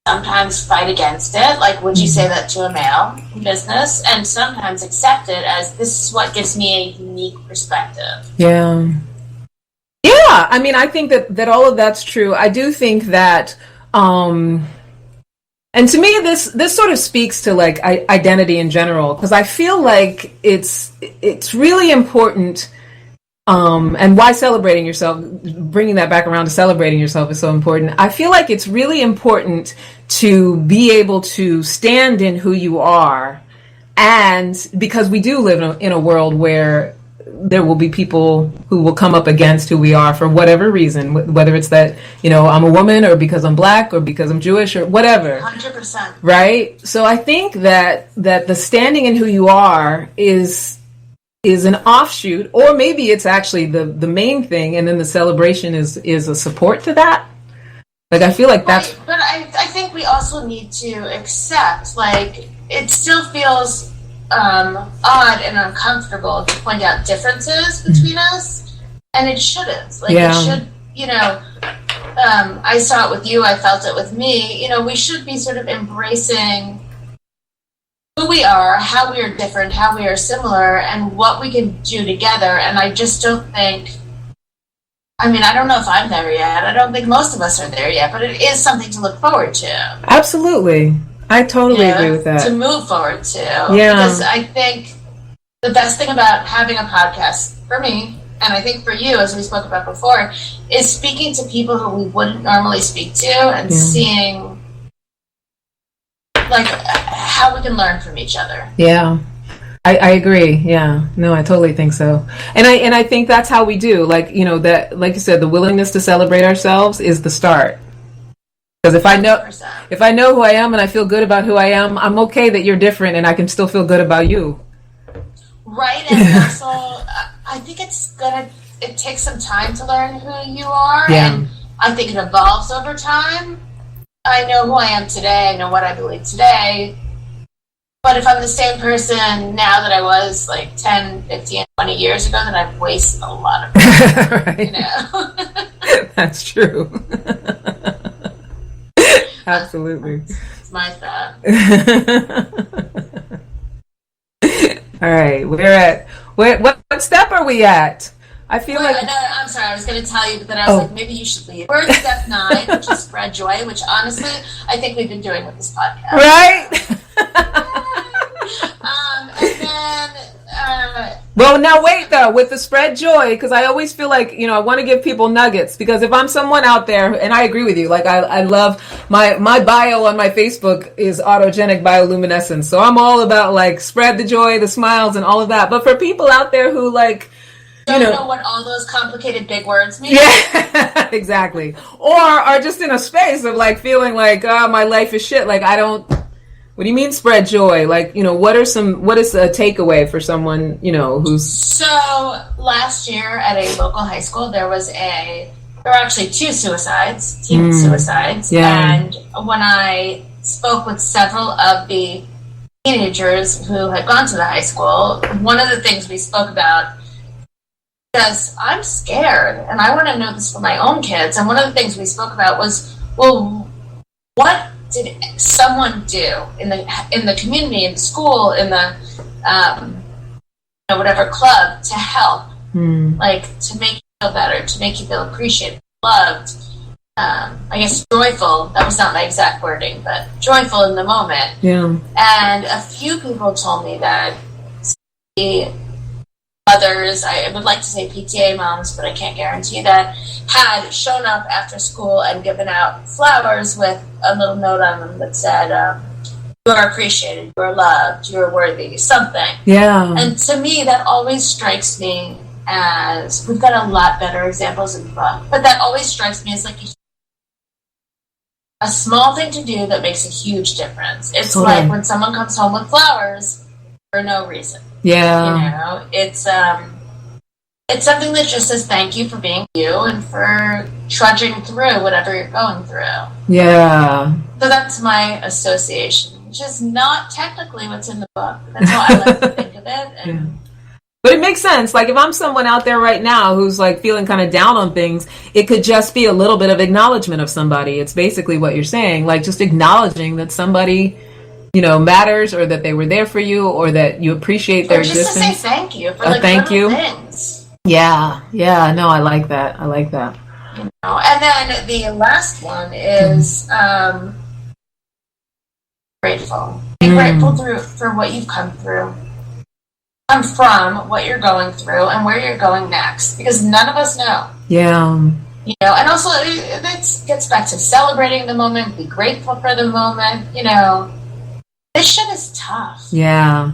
sometimes fight against it? Like, would you say that to a male in business? And sometimes accept it as, this is what gives me a unique perspective. Yeah. I mean, I think that all of that's true. I do think that, and to me, this sort of speaks to like identity in general, because I feel like it's really important. And why celebrating yourself, bringing that back around to celebrating yourself is so important. I feel like it's really important to be able to stand in who you are, and because we do live in a world where there will be people who will come up against who we are for whatever reason, whether it's that, I'm a woman, or because I'm black, or because I'm Jewish, or whatever. 100%. Right? So I think that the standing in who you are is an offshoot, or maybe it's actually the main thing, and then the celebration is a support to that. Like, I feel like that's... Right, but I think we also need to accept, like, it still feels odd and uncomfortable to point out differences between us, and it shouldn't. Like, it should, I saw it with you, I felt it with me. We should be sort of embracing who we are, how we are different, how we are similar, and what we can do together. And I just don't think, I don't know if I'm there yet. I don't think most of us are there yet, but it is something to look forward to. Absolutely. I totally agree with that. To move forward to. Yeah. Because I think the best thing about having a podcast, for me, and I think for you, as we spoke about before, is speaking to people who we wouldn't normally speak to, and seeing, like, how we can learn from each other. Yeah. I agree. Yeah. No, I totally think so. And I think that's how we do. Like, that, like you said, the willingness to celebrate ourselves is the start. Because if I know who I am and I feel good about who I am, I'm okay that you're different, and I can still feel good about you. Right. And also, I think it takes some time to learn who you are. Yeah. And I think it evolves over time. I know who I am today. I know what I believe today. But if I'm the same person now that I was like 10, 15, 20 years ago, then I've wasted a lot of time, right. That's true. Absolutely. It's my thought. All right. We're at, what step are we at? I feel like... No, I'm sorry, I was going to tell you, but then I was like, maybe you should leave. We're at step 9, which is spread joy, which honestly, I think we've been doing with this podcast. Right? And then... well, now wait, though, with the spread joy, because I always feel like, I want to give people nuggets, because if I'm someone out there, and I agree with you, like, I love, my bio on my Facebook is autogenic bioluminescence, so I'm all about, like, spread the joy, the smiles, and all of that. But for people out there who, like... don't know what all those complicated big words mean. Yeah, exactly. Or are just in a space of like feeling like, my life is shit. Like, what do you mean spread joy? Like, what is a takeaway for someone, who's... So last year at a local high school, there were actually 2 suicides, teen suicides. Yeah. And when I spoke with several of the teenagers who had gone to the high school, one of the things we spoke about, because I'm scared and I want to know this for my own kids. And one of the things we spoke about was, well, what did someone do in the community, in the school, in the whatever club to help, like to make you feel better, to make you feel appreciated, loved, I guess joyful. That was not my exact wording, but joyful in the moment. Yeah. And a few people told me that the others, I would like to say PTA moms, but I can't guarantee that, had shown up after school and given out flowers with a little note on them that said, you are appreciated, you are loved, you are worthy, something. Yeah. And to me, that always strikes me as, we've got a lot better examples in the book, but that always strikes me as like a small thing to do that makes a huge difference. It's like when someone comes home with flowers for no reason. Yeah. It's something that just says thank you for being you and for trudging through whatever you're going through. Yeah. So that's my association, which is not technically what's in the book. That's how I like to think of it. And But it makes sense. Like, if I'm someone out there right now who's like feeling kind of down on things, it could just be a little bit of acknowledgement of somebody. It's basically what you're saying, like just acknowledging that somebody, matters, or that they were there for you, or that you appreciate their just existence. to say thank you for like thank little you. things. Yeah. No, I like that. And then the last one is grateful. Be grateful for what you've come through. Come from what you're going through and where you're going next, because none of us know. Yeah. And also it gets back to celebrating the moment, be grateful for the moment. This shit is tough. Yeah.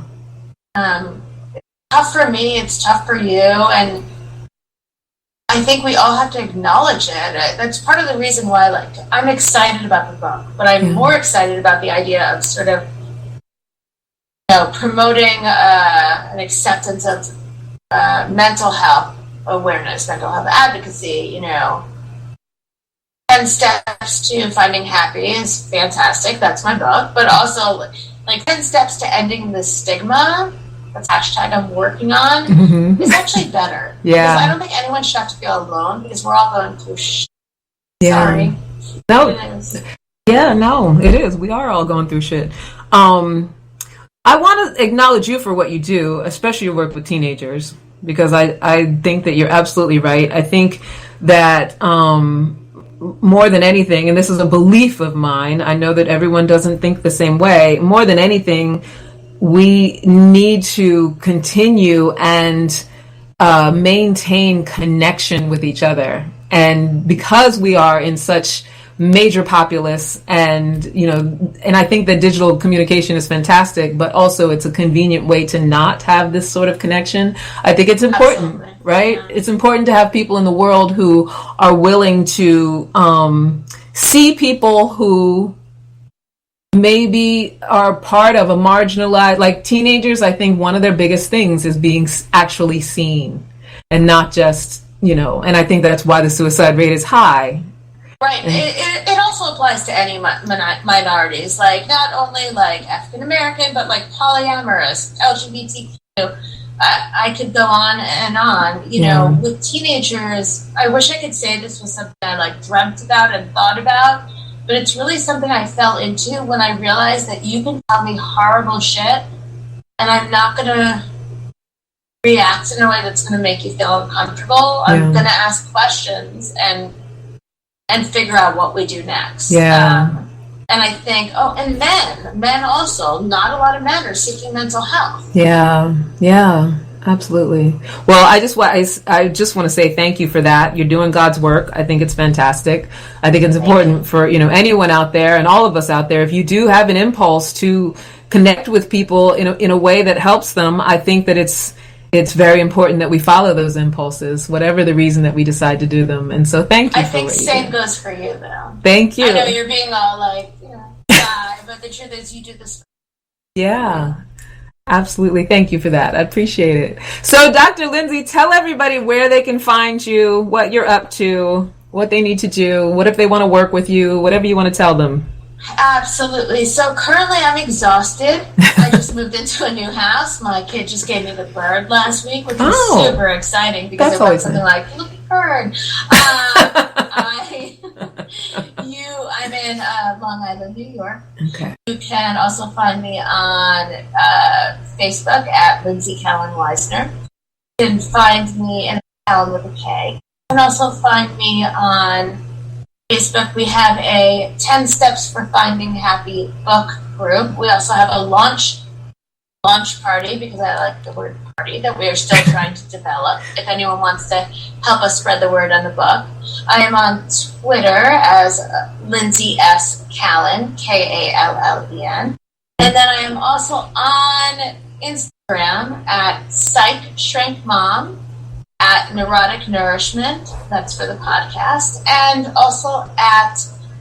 It's tough for me, it's tough for you, and I think we all have to acknowledge it. That's part of the reason why, I'm excited about the book, but I'm more excited about the idea of sort of, promoting an acceptance of mental health awareness, mental health advocacy. 10 Steps to Finding Happy is fantastic. That's my book. But also, 10 Steps to Ending the Stigma, that's hashtag I'm working on, is actually better. Yeah. Because I don't think anyone should have to feel alone, because we're all going through shit. Yeah. Sorry. No. Yeah, no, it is. We are all going through shit. I want to acknowledge you for what you do, especially your work with teenagers, because I think that you're absolutely right. I think that more than anything, and this is a belief of mine, I know that everyone doesn't think the same way, more than anything, we need to continue and maintain connection with each other. And because we are in such major populace, and and I think that digital communication is fantastic, but also it's a convenient way to not have this sort of connection. I think it's important. Absolutely. Right? Yeah. It's important to have people in the world who are willing to see people who maybe are part of a marginalized, like teenagers. I think one of their biggest things is being actually seen, and not just, and I think that's why the suicide rate is high. Right. It also applies to any minorities, not only African American, but polyamorous, LGBTQ. I could go on and on. With teenagers, I wish I could say this was something I dreamt about and thought about, but it's really something I fell into when I realized that you can tell me horrible shit, and I'm not going to react in a way that's going to make you feel uncomfortable. I'm going to ask questions and figure out what we do next. Yeah. And I think, and men also, not a lot of men are seeking mental health. Yeah, absolutely. Well, I just want to say thank you for that. You're doing God's work. I think it's fantastic. I think it's important for, anyone out there and all of us out there. If you do have an impulse to connect with people in a way that helps them, I think that it's very important that we follow those impulses, whatever the reason that we decide to do them. And so thank you. I think same goes for you, though. Thank you. I know you're being all shy, but the truth is you do this. Yeah, absolutely. Thank you for that. I appreciate it. So Dr. Lindsay, tell everybody where they can find you, what you're up to, what they need to do, what if they want to work with you, whatever you want to tell them. Absolutely. So currently I'm exhausted. I just moved into a new house. My kid just gave me the bird last week, which was super exciting because it went something like, look at bird. I'm in Long Island, New York. Okay. You can also find me on Facebook at Lindsay Callan Weisner. You can find me in Callan with a K. You can also find me on Facebook. We have a 10 Steps for Finding Happy book group. We also have a launch party, because I like the word party, that we are still trying to develop. If anyone wants to help us spread the word on the book. I am on Twitter as Lindsay S. Callan, Kallen. And then I am also on Instagram at Psych Shrink Mom, at Neurotic Nourishment, that's for the podcast, and also at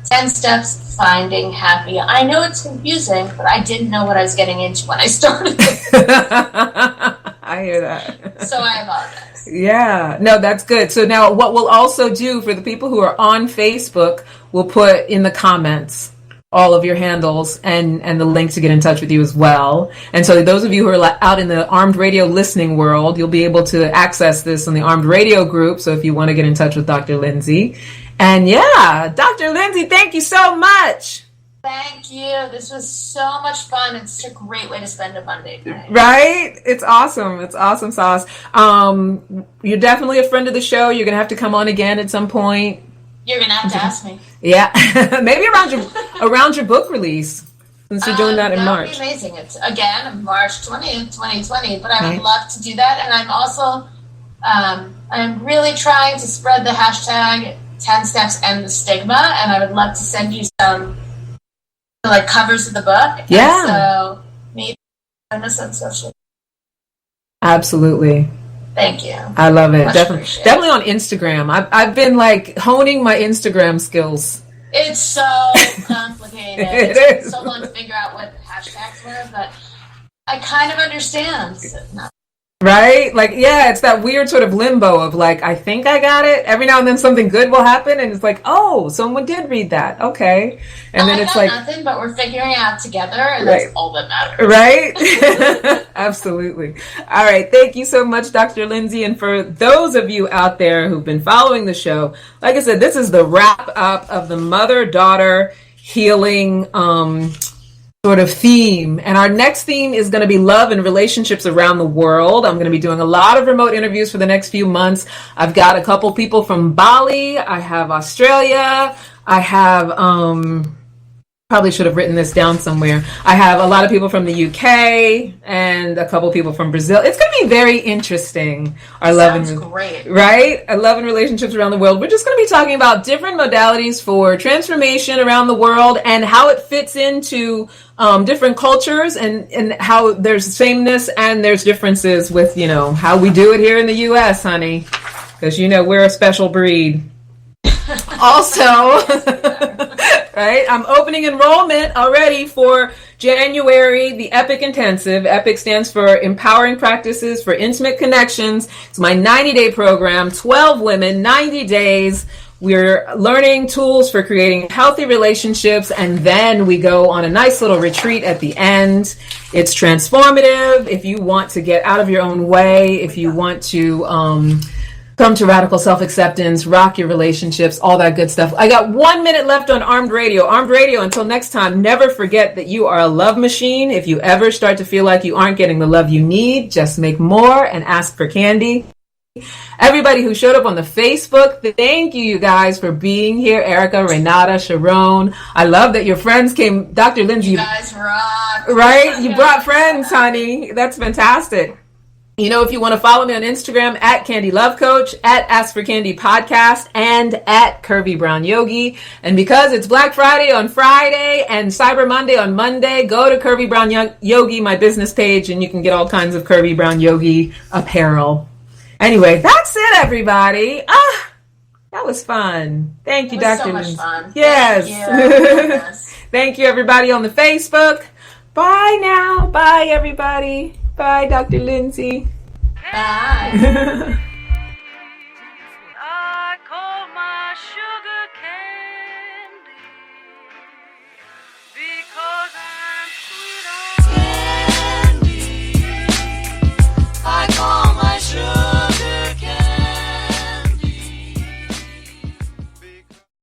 10 Steps Finding Happy. I know it's confusing, but I didn't know what I was getting into when I started. I hear that. So I apologize. Yeah, no, that's good. So now what we'll also do for the people who are on Facebook, we'll put in the comments all of your handles and the link to get in touch with you as well. And so those of you who are out in the Armed Radio listening world, you'll be able to access this on the Armed Radio group. So if you want to get in touch with Dr. Lindsay. And yeah, Dr. Lindsay, thank you so much. Thank you. This was so much fun. It's such a great way to spend a Monday night. Right? It's awesome. It's awesome sauce. You're definitely a friend of the show. You're going to have to come on again at some point. You're going to have to ask me. Yeah. Maybe around your book release, since you're doing that in March. That would be amazing. It's, again, March 20th, 2020. But I would love to do that. And I'm also, I'm really trying to spread the hashtag 10 Steps End the Stigma. And I would love to send you some like covers of the book. Yeah. And so maybe on this on social. Absolutely. Thank you. I love it. Much Definitely on Instagram. I've been like honing my Instagram skills. It's so complicated. It It's is. so long to figure out what hashtags were, but I kind of understand. Right? Like, yeah, it's that weird sort of limbo of like, I think I got it. Every now and then something good will happen and it's like, oh, someone did read that. Okay. And then it's like nothing, but we're figuring it out together, and Right. that's all that matters. Right? Absolutely. All right. Thank you so much, Dr. Lindsay. And for those of you out there who've been following the show, like I said, this is the wrap up of the mother-daughter healing sort of theme. And our next theme is going to be love and relationships around the world. I'm going to be doing a lot of remote interviews for the next few months. I've got a couple people from Bali. I have Australia. I have, probably should have written this down somewhere. I have a lot of people from the UK and a couple people from Brazil. It's going to be very interesting. Our love Sounds great. Right? I love and relationships around the world. We're just going to be talking about different modalities for transformation around the world and how it fits into different cultures and how there's sameness and there's differences with, you know, how we do it here in the U.S., honey. Because, you know, we're a special breed. Also, right, I'm opening enrollment already for January, the EPIC Intensive. EPIC stands for Empowering Practices for Intimate Connections. It's my 90-day program, 12 women, 90 days. We're learning tools for creating healthy relationships, and then we go on a nice little retreat at the end. It's transformative. If you want to get out of your own way, if you want to come to radical self-acceptance, rock your relationships, all that good stuff. I got 1 minute left on Armed Radio. Armed Radio, until next time, never forget that you are a love machine. If you ever start to feel like you aren't getting the love you need, just make more and ask for candy. Everybody who showed up on the Facebook, thank you guys for being here. Erica, Renata, Sharon. I love that your friends came. Dr. Lindsay. You guys rock. Right? You brought friends, honey. That's fantastic. You know, if you want to follow me on Instagram at Candy Love Coach, at Ask for Candy Podcast, and at Curvy Brown Yogi. And because it's Black Friday on Friday and Cyber Monday on Monday, go to Curvy Brown Yogi, my business page, and you can get all kinds of Curvy Brown Yogi apparel. Anyway, that's it, everybody. That was fun. Thank you, Dr. So much fun. Yes. Thank you. Thank you, everybody on the Facebook. Bye now. Bye, everybody. Bye, Dr. Lindsay. Bye.